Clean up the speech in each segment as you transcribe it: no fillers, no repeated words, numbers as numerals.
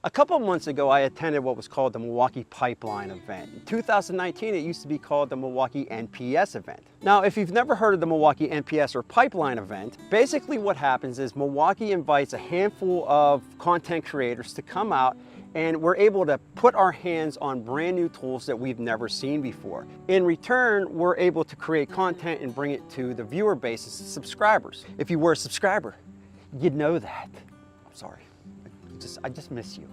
A couple of months ago, I attended what was called the Milwaukee Pipeline event. In 2019, it used to be called the Milwaukee NPS event. Now, if you've never heard of the Milwaukee NPS or Pipeline event, basically what happens is Milwaukee invites a handful of content creators to come out, and we're able to put our hands on brand new tools that we've never seen before. In return, we're able to create content and bring it to the viewer base as subscribers. If you were a subscriber, you'd know that. I'm sorry. I just miss you.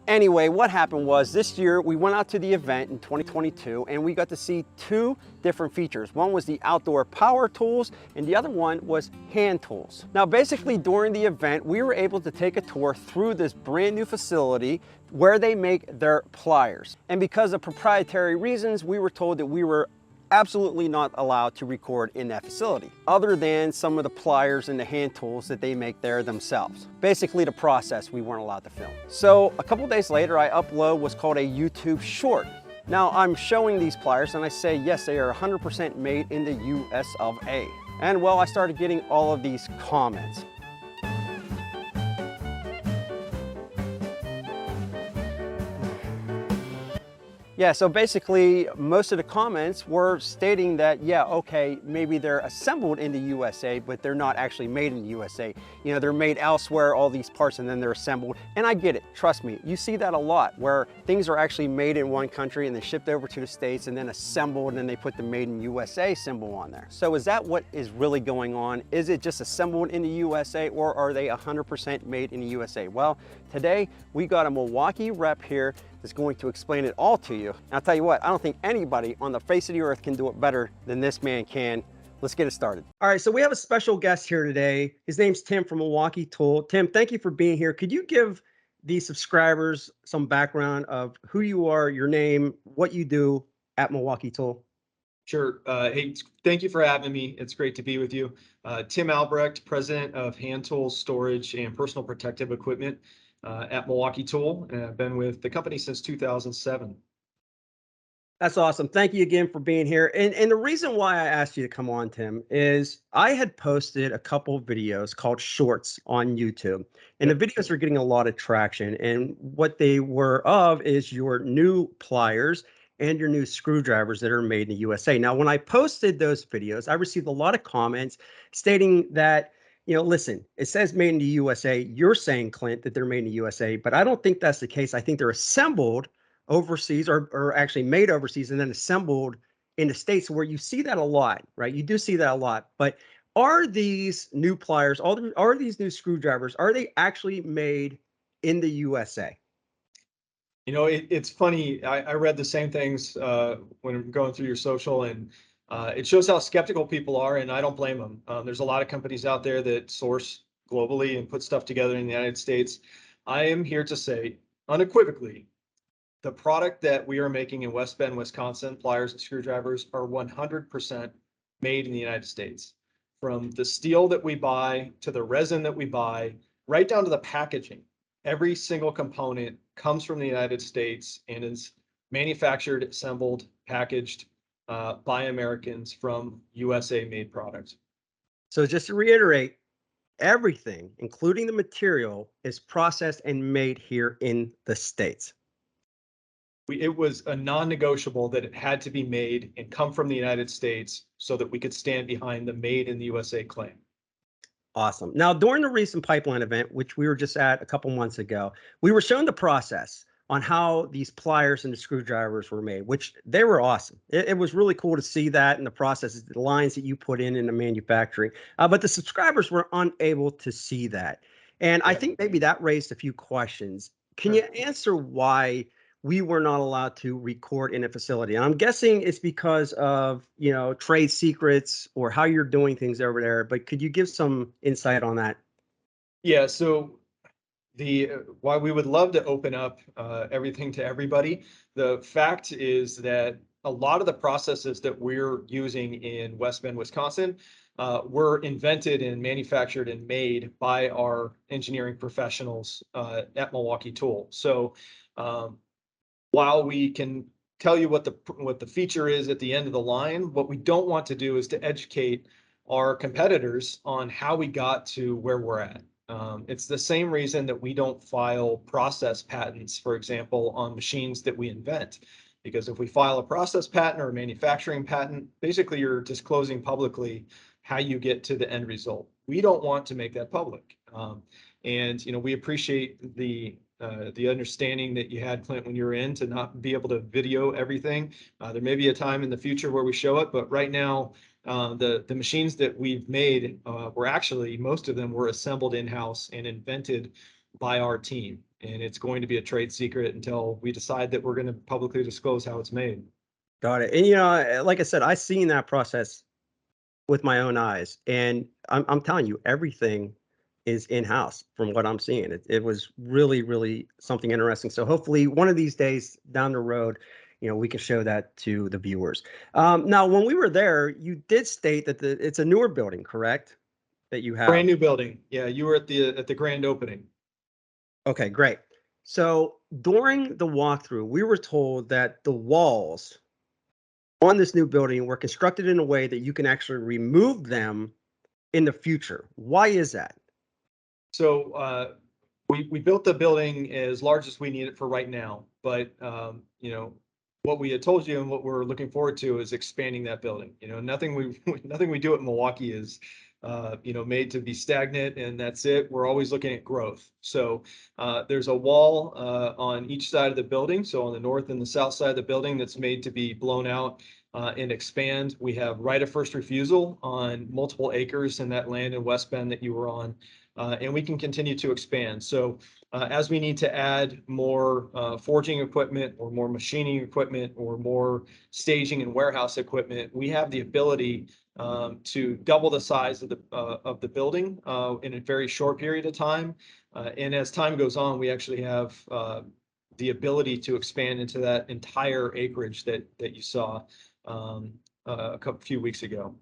Anyway, what happened was this year we went out to the event in 2022 and we got to see two different features. One was the outdoor power tools and the other one was hand tools. Now basically during the event we were able to take a tour through this brand new facility where they make their pliers. And because of proprietary reasons, we were told that we were absolutely not allowed to record in that facility, other than some of the pliers and the hand tools that they make there themselves. Basically the process we weren't allowed to film. So a couple days later, I upload what's called a YouTube short. Now I'm showing these pliers and I say, yes, they are 100% made in the US of A. And well, I started getting all of these comments. Yeah, so basically most of the comments were stating that, yeah, okay, maybe they're assembled in the USA, but they're not actually made in the USA. You know, they're made elsewhere, all these parts, and then they're assembled. And I get it, trust me, you see that a lot, where things are actually made in one country and then shipped over to the States and then assembled and then they put the Made in USA symbol on there. So is that what is really going on? Is it just assembled in the USA or are they 100% made in the USA? Well, today we got a Milwaukee rep here is going to explain it all to you. And I'll tell you what, I don't think anybody on the face of the earth can do it better than this man can. Let's get it started. All right, so we have a special guest here today. His name's Tim from Milwaukee Tool. Tim, thank you for being here. Could you give the subscribers some background of who you are, your name, what you do at Milwaukee Tool? Sure. Hey, thank you for having me. It's great to be with you. Tim Albrecht, president of Hand Tools, Storage, and Personal Protective Equipment at Milwaukee Tool, and I've been with the company since 2007. That's awesome. Thank you again for being here. And the reason why I asked you to come on, Tim, is I had posted a couple of videos called Shorts on YouTube, and the videos are getting a lot of traction. And what they were of is your new pliers and your new screwdrivers that are made in the USA. Now, when I posted those videos, I received a lot of comments stating that, you know, listen, it says made in the USA. You're saying, Clint, that they're made in the USA, but I don't think that's the case. I think they're assembled overseas or actually made overseas and then assembled in the States, where you see that a lot, right? You do see that a lot. But are these new pliers, are these new screwdrivers, are they actually made in the USA? You know, it's funny. I read the same things when I'm going through your social, and it shows how skeptical people are, and I don't blame them. There's a lot of companies out there that source globally and put stuff together in the United States. I am here to say unequivocally, the product that we are making in West Bend, Wisconsin, pliers and screwdrivers, are 100% made in the United States. From the steel that we buy to the resin that we buy, right down to the packaging. Every single component comes from the United States and is manufactured, assembled, packaged by Americans from USA made products. So just to reiterate, everything, including the material, is processed and made here in the States. It was a non-negotiable that it had to be made and come from the United States so that we could stand behind the made in the USA claim. Awesome. Now, during the recent pipeline event, which we were just at a couple months ago, we were shown the process on how these pliers and the screwdrivers were made, which they were awesome. It was really cool to see that in the processes, the lines that you put in the manufacturing. But the subscribers were unable to see that. And I think maybe that raised a few questions. Can you answer why we were not allowed to record in a facility? And I'm guessing it's because of, you know, trade secrets or how you're doing things over there. But could you give some insight on that? Yeah, so why we would love to open up everything to everybody. The fact is that a lot of the processes that we're using in West Bend, Wisconsin, were invented and manufactured and made by our engineering professionals at Milwaukee Tool. So while we can tell you what the feature is at the end of the line, what we don't want to do is to educate our competitors on how we got to where we're at. It's the same reason that we don't file process patents, for example, on machines that we invent. Because if we file a process patent or a manufacturing patent, basically you're disclosing publicly how you get to the end result. We don't want to make that public. And we appreciate the understanding that you had, Clint, when you were in to not be able to video everything. There may be a time in the future where we show it, but right now, the machines that we've made were actually, most of them were assembled in-house and invented by our team. And it's going to be a trade secret until we decide that we're going to publicly disclose how it's made. Got it. And like I said, I seen that process with my own eyes, and I'm telling you, everything is in-house from what I'm seeing. It was really, really something interesting. So hopefully one of these days down the road, we can show that to the viewers. Now, when we were there, you did state that it's a newer building, correct? That you have. Brand new building. Yeah, you were at the grand opening. Okay, great. So during the walkthrough, we were told that the walls on this new building were constructed in a way that you can actually remove them in the future. Why is that? So we built the building as large as we need it for right now, but what we had told you and what we're looking forward to is expanding that building. Nothing we do at Milwaukee is made to be stagnant and that's it. We're always looking at growth. So there's a wall on each side of the building. So on the north and the south side of the building that's made to be blown out and expand. We have right of first refusal on multiple acres in that land in West Bend that you were on. And we can continue to expand. So as we need to add more forging equipment or more machining equipment or more staging and warehouse equipment, we have the ability to double the size of the building in a very short period of time. And as time goes on, we actually have the ability to expand into that entire acreage that you saw few weeks ago.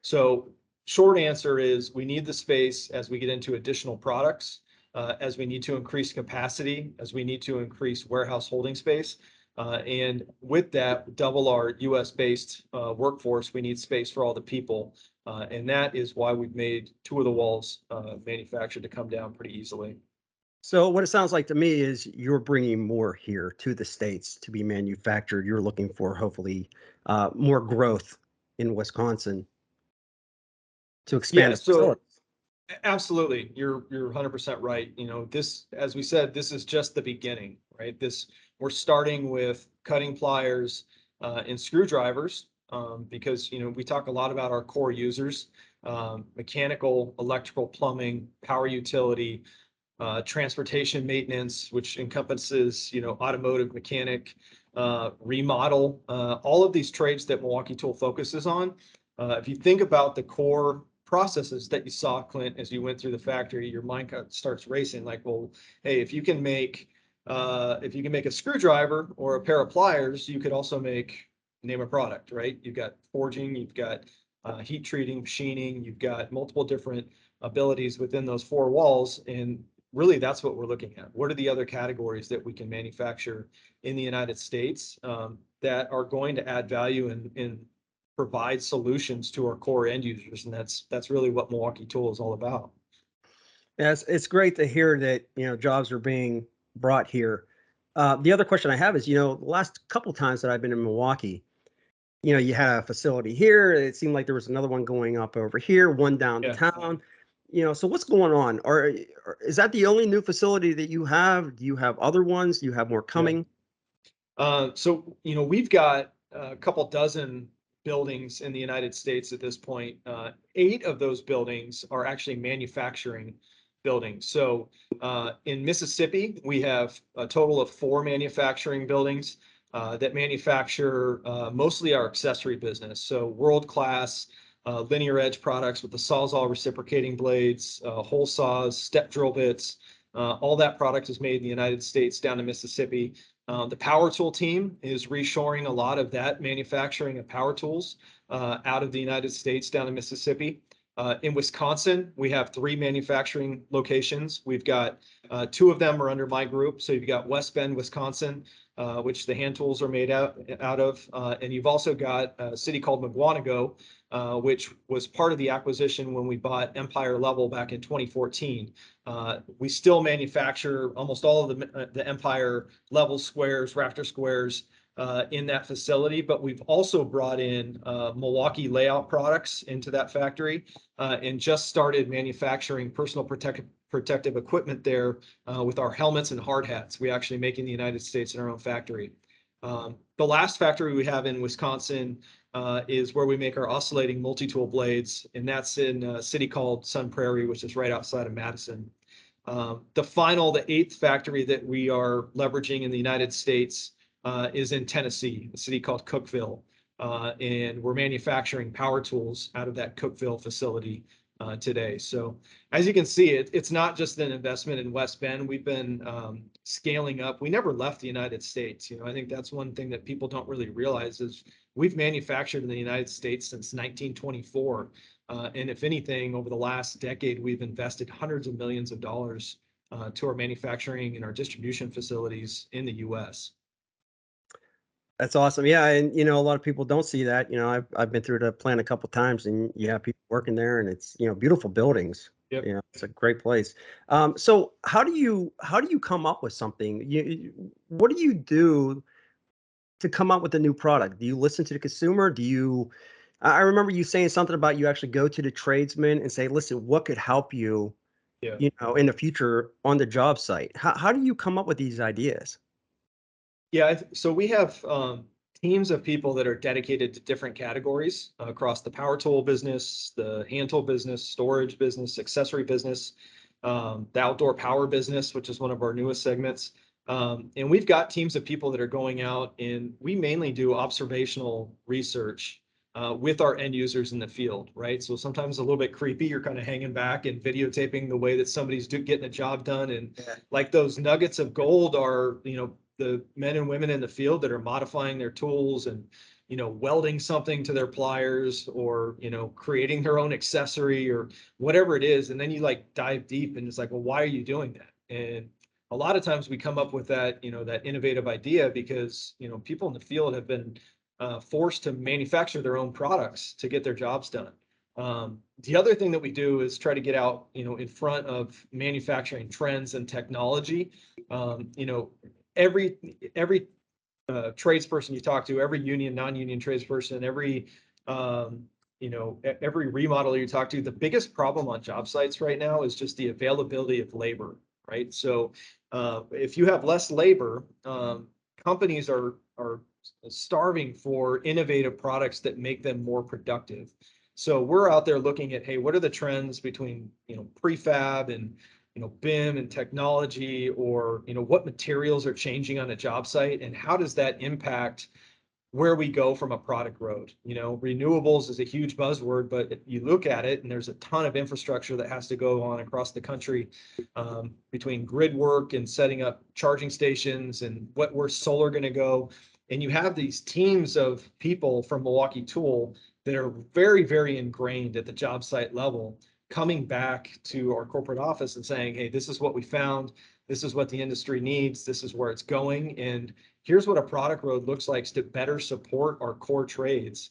So short answer is we need the space as we get into additional products, as we need to increase capacity, as we need to increase warehouse holding space. And with that, double our US-based workforce, we need space for all the people. And that is why we've made two of the walls manufactured to come down pretty easily. So what it sounds like to me is you're bringing more here to the States to be manufactured. You're looking for hopefully more growth in Wisconsin to expand Yeah, this so facility. absolutely. You're 100% right. This, as we said, this is just the beginning, right? We're starting with cutting pliers and screwdrivers because, we talk a lot about our core users, mechanical, electrical, plumbing, power utility, transportation maintenance, which encompasses, automotive mechanic, remodel, all of these trades that Milwaukee Tool focuses on. If you think about the core processes that you saw, Clint, as you went through the factory, your mind starts racing like, well, hey, if you can make a screwdriver or a pair of pliers, you could also name a product, right? You've got forging, you've got heat treating, machining, you've got multiple different abilities within those four walls. And really, that's what we're looking at. What are the other categories that we can manufacture in the United States that are going to add value and provide solutions to our core end users? And that's really what Milwaukee Tool is all about. Yes, it's great to hear that jobs are being brought here. The other question I have is, the last couple times that I've been in Milwaukee, you had a facility here. It seemed like there was another one going up over here, one downtown. So what's going on? Or is that the only new facility that you have? Do you have other ones? Do you have more coming? So we've got a couple dozen buildings in the United States at this point. 8 of those buildings are actually manufacturing buildings. So in Mississippi, we have a total of 4 manufacturing buildings that manufacture mostly our accessory business. So world-class linear edge products with the Sawzall reciprocating blades, hole saws, step drill bits. All that product is made in the United States down in Mississippi. The power tool team is reshoring a lot of that manufacturing of power tools out of the United States down in Mississippi. In Wisconsin, we have 3 manufacturing locations. We've got 2 of them are under my group. So you've got West Bend, Wisconsin, which the hand tools are made out of. And you've also got a city called Mugwanago, which was part of the acquisition when we bought Empire Level back in 2014. We still manufacture almost all of the Empire Level squares, rafter squares, in that facility, but we've also brought in Milwaukee layout products into that factory, and just started manufacturing personal protective equipment there with our helmets and hard hats. We actually make in the United States in our own factory. The last factory we have in Wisconsin is where we make our oscillating multi-tool blades, and that's in a city called Sun Prairie, which is right outside of Madison. The 8th factory that we are leveraging in the United States is in Tennessee, a city called Cookeville. And we're manufacturing power tools out of that Cookeville facility today. So as you can see, it's not just an investment in West Bend. We've been scaling up. We never left the United States. I think that's one thing that people don't really realize is we've manufactured in the United States since 1924. And if anything, over the last decade, we've invested hundreds of millions of dollars to our manufacturing and our distribution facilities in the U.S. That's awesome. Yeah, and a lot of people don't see that. I've been through the plant a couple times, and you have people working there, and it's beautiful buildings. Yep. It's a great place. So how do you come up with something? What do you do to come up with a new product? Do you listen to the consumer? I remember you saying something about you actually go to the tradesman and say, listen, what could help you, Yeah. in the future on the job site? How do you come up with these ideas? Yeah, so we have teams of people that are dedicated to different categories across the power tool business, the hand tool business, storage business, accessory business, the outdoor power business, which is one of our newest segments. And we've got teams of people that are going out, and we mainly do observational research with our end users in the field, right? So sometimes a little bit creepy. You're kind of hanging back and videotaping the way that somebody's getting a job done. And like those nuggets of gold are, the men and women in the field that are modifying their tools and, welding something to their pliers or, creating their own accessory or whatever it is. And then you like dive deep and it's like, well, why are you doing that? And a lot of times we come up with that, that innovative idea because, people in the field have been forced to manufacture their own products to get their jobs done. The other thing that we do is try to get out, in front of manufacturing trends and technology. Every tradesperson you talk to, every union, non-union tradesperson, every every remodeler you talk to, the biggest problem on job sites right now is just the availability of labor, right? So if you have less labor, companies are starving for innovative products that make them more productive. So we're out there looking at, hey, what are the trends between prefab and BIM and technology, or what materials are changing on a job site, and how does that impact where we go from a product road? Renewables is a huge buzzword, but you look at it and there's a ton of infrastructure that has to go on across the country between grid work and setting up charging stations and where's solar going to go. And you have these teams of people from Milwaukee Tool that are very, very ingrained at the job site level, coming back to our corporate office and saying, hey, this is what we found. This is what the industry needs. This is where it's going. And here's what a product road looks like to better support our core trades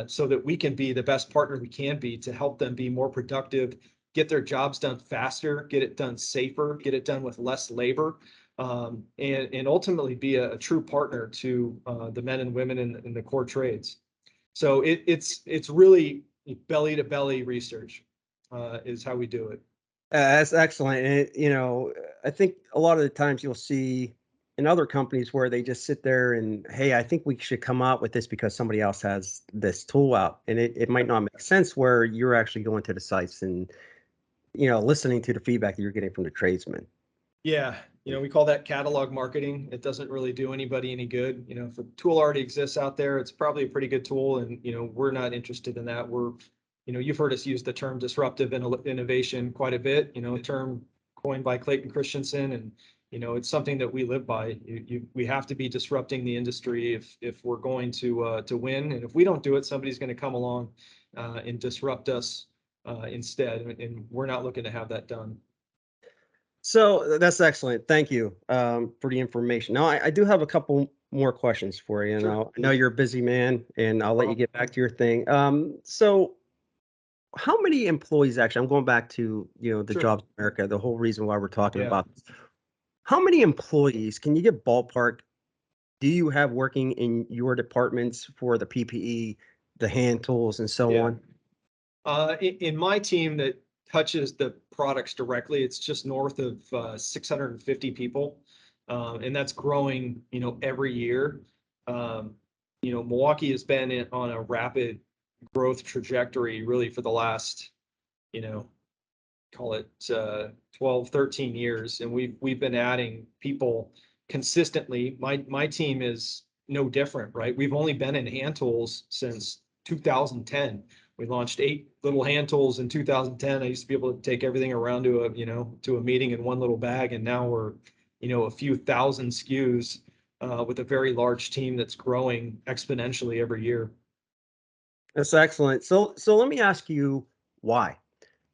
so that we can be the best partner we can be to help them be more productive, get their jobs done faster, get it done safer, get it done with less labor, and ultimately be a true partner to the men and women in the core trades. So it's really belly to belly research is how we do it. That's excellent. And I think a lot of the times you'll see in other companies where they just sit there and, hey, I think we should come out with this because somebody else has this tool out. And it might not make sense where you're actually going to the sites and, listening to the feedback that you're getting from the tradesmen. Yeah, we call that catalog marketing. It doesn't really do anybody any good. If a tool already exists out there, it's probably a pretty good tool, and we're not interested in that. You've heard us use the term disruptive innovation quite a bit. A term coined by Clayton Christensen, and it's something that we live by. We have to be disrupting the industry if we're going to win, and if we don't do it, somebody's going to come along and disrupt us instead, and we're not looking to have that done. So that's excellent. Thank you for the information. Now, I do have a couple more questions for you. Sure. I know you're a busy man, and I'll let you Well, get back to your thing. So how many employees actually? I'm going back to the sure. jobs in America. The whole reason why we're talking Yeah. about this. How many employees? Can you give ballpark? Do you have working in your departments for the PPE, the hand tools, and so Yeah. on? In my team that touches the products directly, it's just north of 650 people. And that's growing, every year. Milwaukee has been on a rapid growth trajectory really for the last, you know, call it 12, 13 years. And we've been adding people consistently. My team is no different, right? We've only been in hand tools since 2010. We launched 8 little hand tools in 2010. I used to be able to take everything around to a meeting in one little bag, and now we're, a few thousand SKUs with a very large team that's growing exponentially every year. That's excellent. So let me ask you why.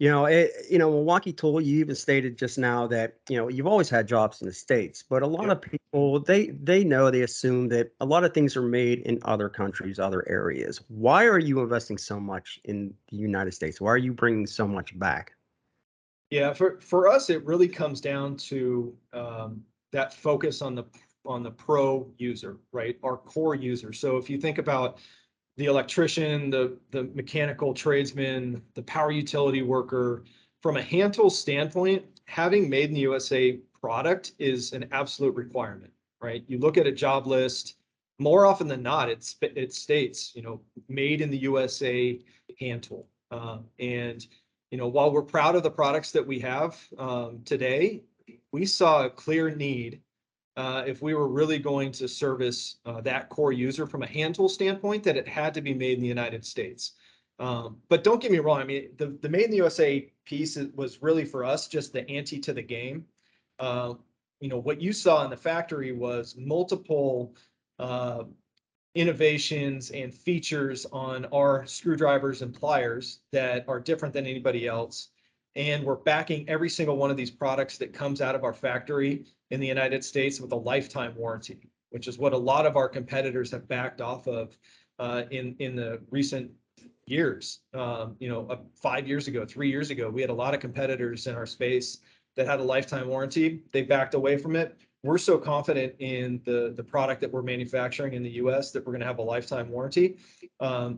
Milwaukee Tool, you even stated just now that, you've always had jobs in the States, but a lot Yep. of people, they assume that a lot of things are made in other countries, other areas. Why are you investing so much in the United States? Why are you bringing so much back? Yeah, for us, it really comes down to that focus on the pro user, right? Our core user. So if you think about the electrician, the mechanical tradesman, the power utility worker, from a hand tool standpoint, having made in the USA product is an absolute requirement, right? You look at a job list, more often than not, it states, made in the USA hand tool. And while we're proud of the products that we have today, we saw a clear need if we were really going to service that core user from a hand tool standpoint, that it had to be made in the United States. But don't get me wrong. I mean, the made in the USA piece was really for us just the ante to the game. Uh, what you saw in the factory was multiple uh, innovations and features on our screwdrivers and pliers that are different than anybody else. And we're backing every single one of these products that comes out of our factory in the United States with a lifetime warranty, which is what a lot of our competitors have backed off of in the recent years. 5 years ago, 3 years ago, we had a lot of competitors in our space that had a lifetime warranty. They backed away from it. We're so confident in the product that we're manufacturing in the US that we're going to have a lifetime warranty.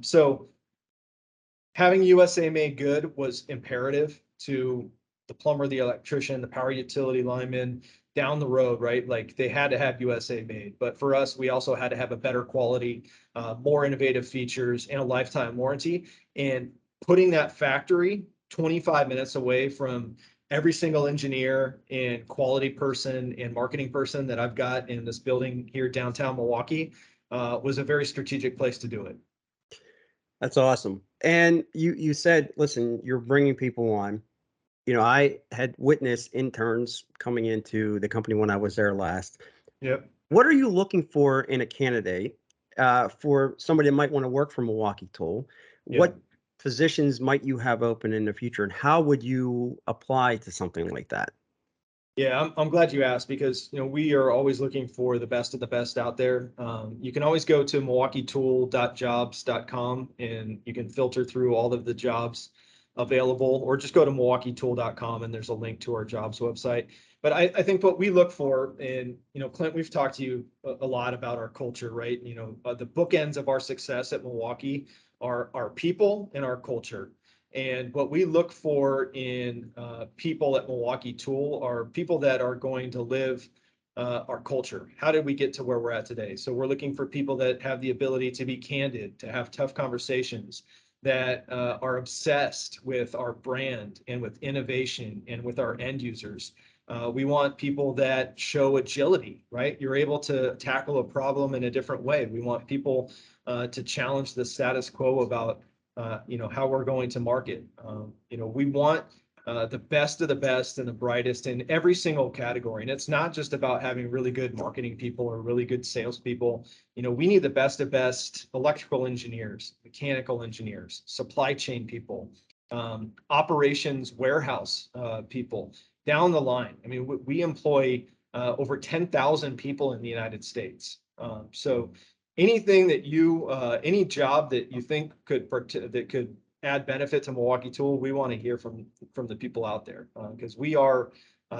So having USA made good was imperative to the plumber, the electrician, the power utility lineman down the road, right? Like they had to have USA made. But for us, we also had to have a better quality, more innovative features, and a lifetime warranty. And putting that factory 25 minutes away from every single engineer and quality person and marketing person that I've got in this building here downtown Milwaukee was a very strategic place to do it. That's awesome. And you said, listen, you're bringing people on. I had witnessed interns coming into the company when I was there last. Yep. What are you looking for in a candidate for somebody that might want to work for Milwaukee Tool? Yeah. What positions might you have open in the future, and how would you apply to something like that? Yeah, I'm glad you asked because we are always looking for the best of the best out there. You can always go to milwaukeetool.jobs.com and you can filter through all of the jobs available, or just go to milwaukeetool.com and there's a link to our jobs website. But I think what we look for, and Clint, we've talked to you a lot about our culture, right? The bookends of our success at Milwaukee are our people and our culture. And what we look for in people at Milwaukee Tool are people that are going to live our culture. How did we get to where we're at today? So we're looking for people that have the ability to be candid, to have tough conversations, that are obsessed with our brand and with innovation and with our end users. We want people that show agility, right? You're able to tackle a problem in a different way. We want people to challenge the status quo about how we're going to market. We want the best of the best and the brightest in every single category. And it's not just about having really good marketing people or really good salespeople. We need the best of best electrical engineers, mechanical engineers, supply chain people, operations warehouse people down the line. I mean, we employ over 10,000 people in the United States. So anything that any job that you think that could add benefit to Milwaukee Tool, we want to hear from the people out there, because we are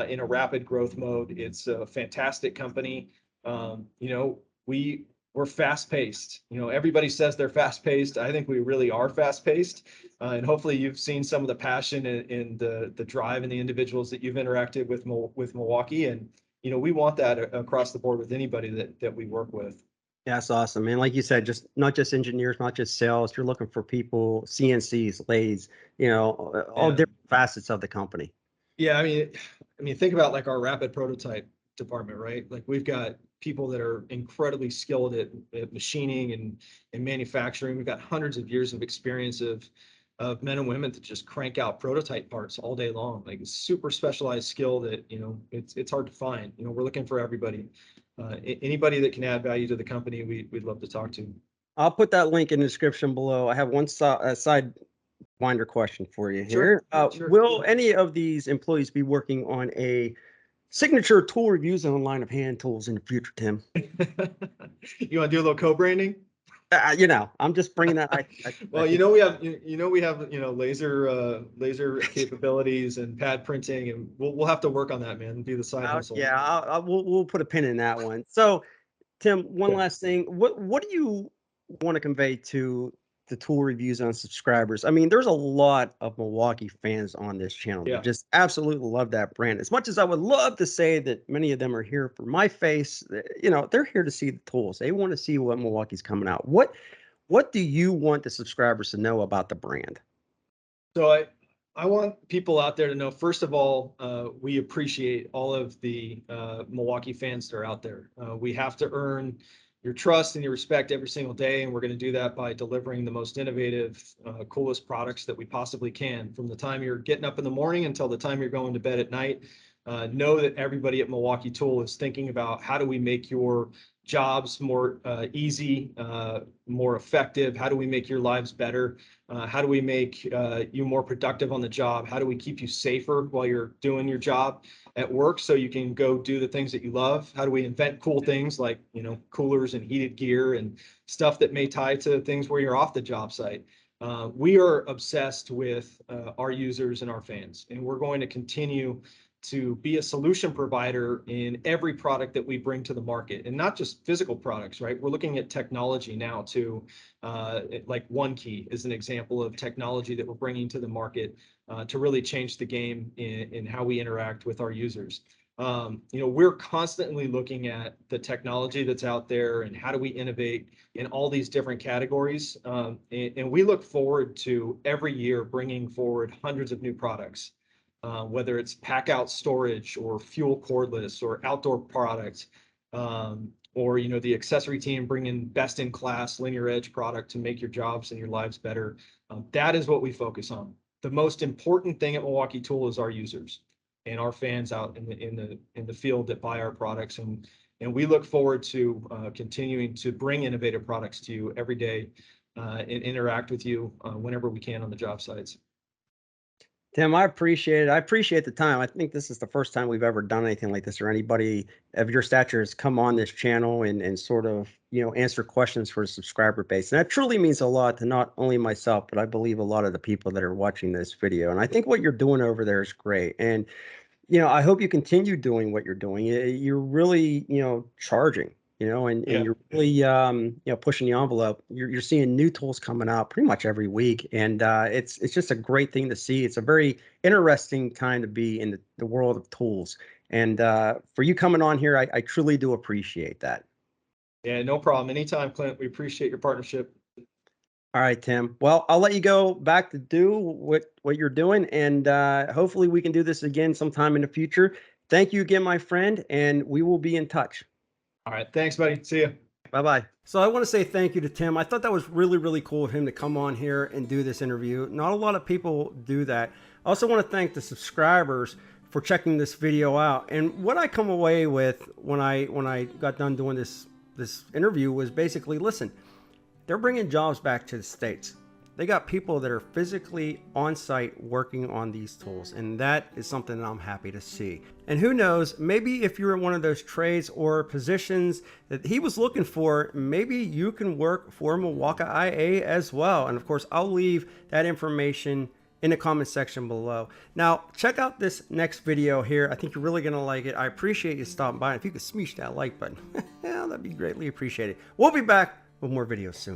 in a rapid growth mode. It's a fantastic company. We're fast paced. Everybody says they're fast paced. I think we really are fast paced. And hopefully you've seen some of the passion and the drive and the individuals that you've interacted with Milwaukee. And, we want that across the board with anybody that we work with. That's awesome. And like you said, just not just engineers, not just sales, you're looking for people, CNCs, lathes, all different facets of the company. Yeah. I mean, think about like our rapid prototype department, right? Like we've got people that are incredibly skilled at machining and manufacturing. We've got hundreds of years of experience of men and women to just crank out prototype parts all day long. Like it's super specialized skill that, it's hard to find. We're looking for everybody. Anybody that can add value to the company, we'd love to talk to. I'll put that link in the description below. I have one sidewinder question for you here. Sure. Will any of these employees be working on a signature tool reviews on a line of hand tools in the future, Tim? You want to do a little co-branding? I'm just bringing that. Well, we have laser capabilities and pad printing, and we'll have to work on that, man. Be the side hustle. Yeah, we'll put a pin in that one. So, Tim, one last thing. What do you want to convey to the tool reviews on subscribers? I mean, there's a lot of Milwaukee fans on this channel that just absolutely love that brand. As much as I would love to say that many of them are here for my face, they're here to see the tools. They want to see what Milwaukee's coming out. What do you want the subscribers to know about the brand? So I want people out there to know, first of all, we appreciate all of the Milwaukee fans that are out there. We have to earn your trust and your respect every single day, and we're going to do that by delivering the most innovative, coolest products that we possibly can. From the time you're getting up in the morning until the time you're going to bed at night, know that everybody at Milwaukee Tool is thinking about how do we make your jobs more easy, more effective? How do we make your lives better? How do we make you more productive on the job? How do we keep you safer while you're doing your job at work so you can go do the things that you love? How do we invent cool things like, coolers and heated gear and stuff that may tie to things where you're off the job site? We are obsessed with our users and our fans, and we're going to continue to be a solution provider in every product that we bring to the market, and not just physical products, right? We're looking at technology now too, like OneKey is an example of technology that we're bringing to the market to really change the game in how we interact with our users. We're constantly looking at the technology that's out there and how do we innovate in all these different categories. And we look forward to every year bringing forward hundreds of new products. Whether it's Packout storage or fuel cordless or outdoor products, or the accessory team bringing best in class linear edge product to make your jobs and your lives better. That is what we focus on. The most important thing at Milwaukee Tool is our users and our fans out in the field that buy our products, and we look forward to continuing to bring innovative products to you every day and interact with you whenever we can on the job sites. Tim, I appreciate it. I appreciate the time. I think this is the first time we've ever done anything like this, or anybody of your stature has come on this channel and sort of, answer questions for the subscriber base. And that truly means a lot to not only myself, but I believe a lot of the people that are watching this video. And I think what you're doing over there is great. And, I hope you continue doing what you're doing. You're really, charging. And you're really, pushing the envelope. You're seeing new tools coming out pretty much every week, and it's just a great thing to see. It's a very interesting time to be in the world of tools, and for you coming on here, I truly do appreciate that. Yeah, no problem. Anytime, Clint. We appreciate your partnership. All right, Tim. Well, I'll let you go back to do what you're doing, and hopefully we can do this again sometime in the future. Thank you again, my friend, and we will be in touch. All right. Thanks, buddy. See you. Bye-bye. So I want to say thank you to Tim. I thought that was really, really cool of him to come on here and do this interview. Not a lot of people do that. I also want to thank the subscribers for checking this video out. And what I come away with when I got done doing this interview was basically, listen, they're bringing jobs back to the States. They got people that are physically on site working on these tools, and that is something that I'm happy to see. And who knows, maybe if you're in one of those trades or positions that he was looking for, maybe you can work for Milwaukee IA as well. And of course, I'll leave that information in the comment section below. Now, check out this next video here. I think you're really gonna like it. I appreciate you stopping by. If you could smash that like button, yeah, that'd be greatly appreciated. We'll be back with more videos soon.